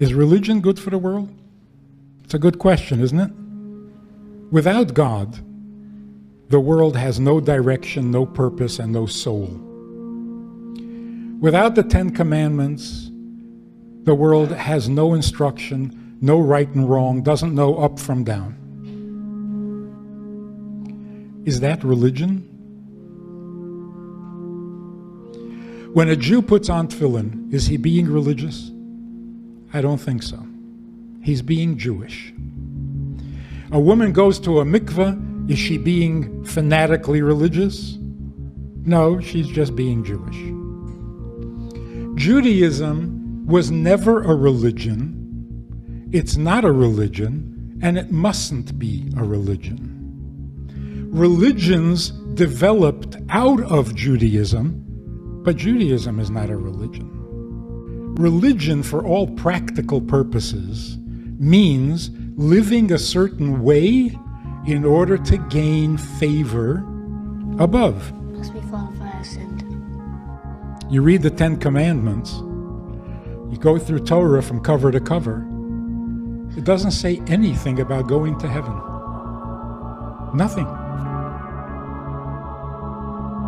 Is religion good for the world? It's a good question, isn't it? Without God, the world has no direction, no purpose, and no soul. Without the 10 Commandments, the world has no instruction, no right and wrong, doesn't know up from down. Is that religion? When a Jew puts on tefillin, is he being religious? I don't think so. He's being Jewish. A woman goes to a mikveh, is she being fanatically religious? No, she's just being Jewish. Judaism was never a religion. It's not a religion, and it mustn't be a religion. Religions developed out of Judaism, but Judaism is not a religion. Religion, for all practical purposes, means living a certain way in order to gain favor above. Must be fallen for our sin. You read the 10 Commandments, you go through Torah from cover to cover. It doesn't say anything about going to heaven. Nothing.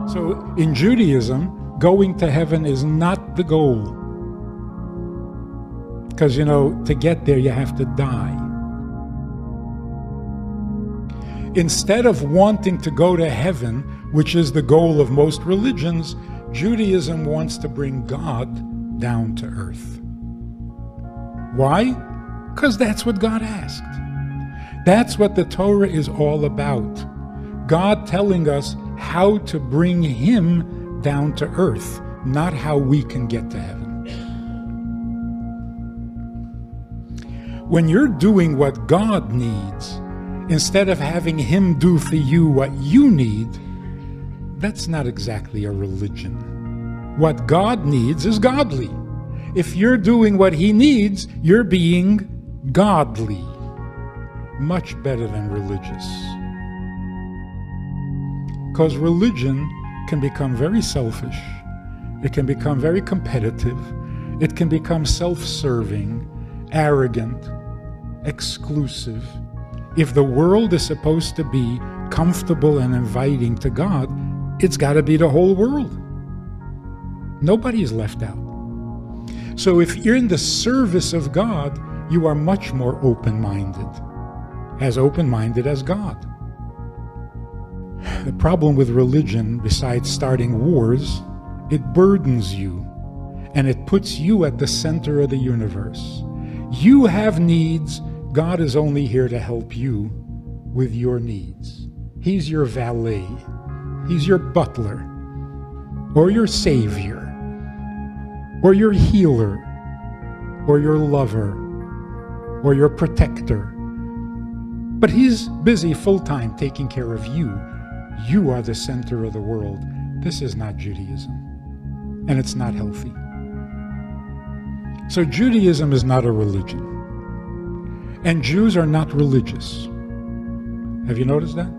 So in Judaism, going to heaven is not the goal. Because, to get there, you have to die. Instead of wanting to go to heaven, which is the goal of most religions, Judaism wants to bring God down to earth. Why? Because that's what God asked. That's what the Torah is all about. God telling us how to bring Him down to earth, not how we can get to heaven. When you're doing what God needs, instead of having Him do for you what you need, that's not exactly a religion. What God needs is godly. If you're doing what He needs, you're being godly. Much better than religious. Because religion can become very selfish. It can become very competitive. It can become self-serving, arrogant, exclusive. If the world is supposed to be comfortable and inviting to God, it's got to be the whole world. Nobody is left out. So if you're in the service of God, you are much more open-minded as God. The problem with religion, besides starting wars, it burdens you, and it puts you at the center of the universe. You have needs. God is only here to help you with your needs. He's your valet. He's your butler, or your savior, or your healer, or your lover, or your protector. But He's busy full-time taking care of you. You are the center of the world. This is not Judaism, and it's not healthy. So Judaism is not a religion. And Jews are not religious. Have you noticed that?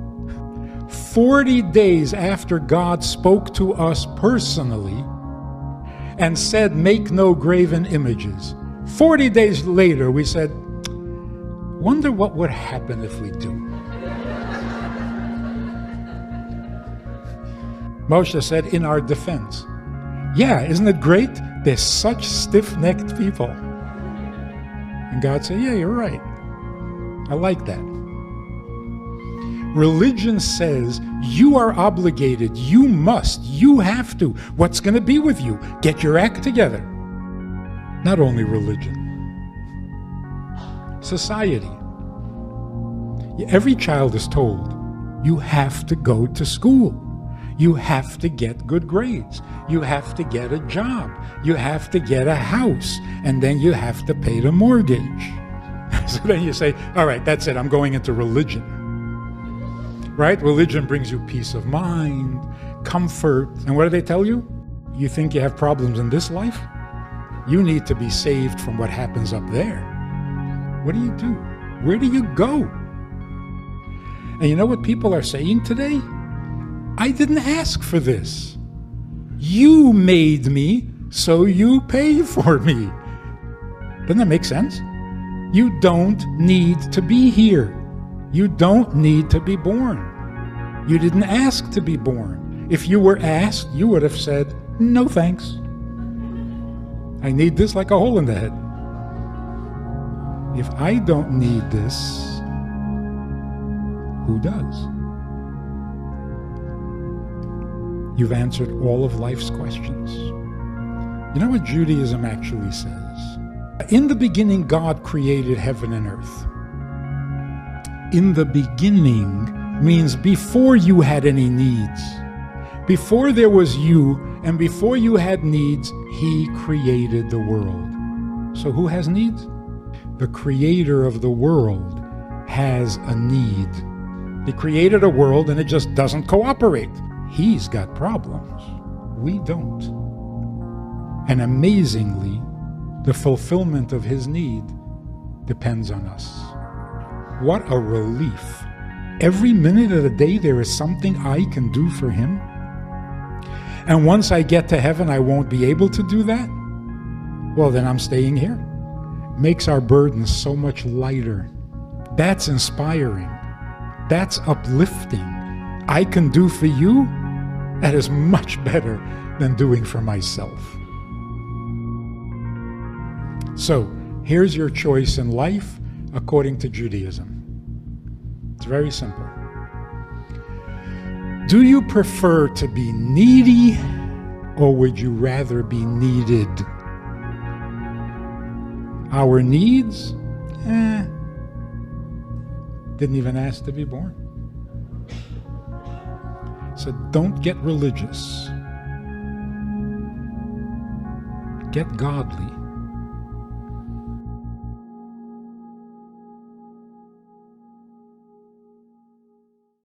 40 days after God spoke to us personally and said, make no graven images, 40 days later we said, wonder what would happen if we do. Moshe said in our defense, yeah, isn't it great? They're such stiff-necked people. And God said, yeah, you're right. I like that. Religion says you are obligated, you must, you have to. What's going to be with you? Get your act together. Not only religion. Society. Every child is told, you have to go to school. You have to get good grades. You have to get a job. You have to get a house. And then you have to pay the mortgage. So then you say, all right, that's it. I'm going into religion. Right? Religion brings you peace of mind, comfort. And what do they tell you? You think you have problems in this life? You need to be saved from what happens up there. What do you do? Where do you go? And you know what people are saying today? I didn't ask for this. You made me, so you pay for me. Doesn't that make sense? You don't need to be here. You don't need to be born. You didn't ask to be born. If you were asked, you would have said, no thanks. I need this like a hole in the head. If I don't need this, who does? You've answered all of life's questions. You know what Judaism actually says? In the beginning, God created heaven and earth. In the beginning means before you had any needs. Before there was you and before you had needs, He created the world. So who has needs? The creator of the world has a need. He created a world and it just doesn't cooperate. He's got problems. We don't. And amazingly, the fulfillment of His need depends on us. What a relief. Every minute of the day there is something I can do for Him. And once I get to heaven, I won't be able to do that? Well, then I'm staying here. Makes our burdens so much lighter. That's inspiring. That's uplifting. I can do for you? That is much better than doing for myself. So, here's your choice in life according to Judaism. It's very simple. Do you prefer to be needy, or would you rather be needed? Our needs? Didn't even ask to be born. So don't get religious. Get godly.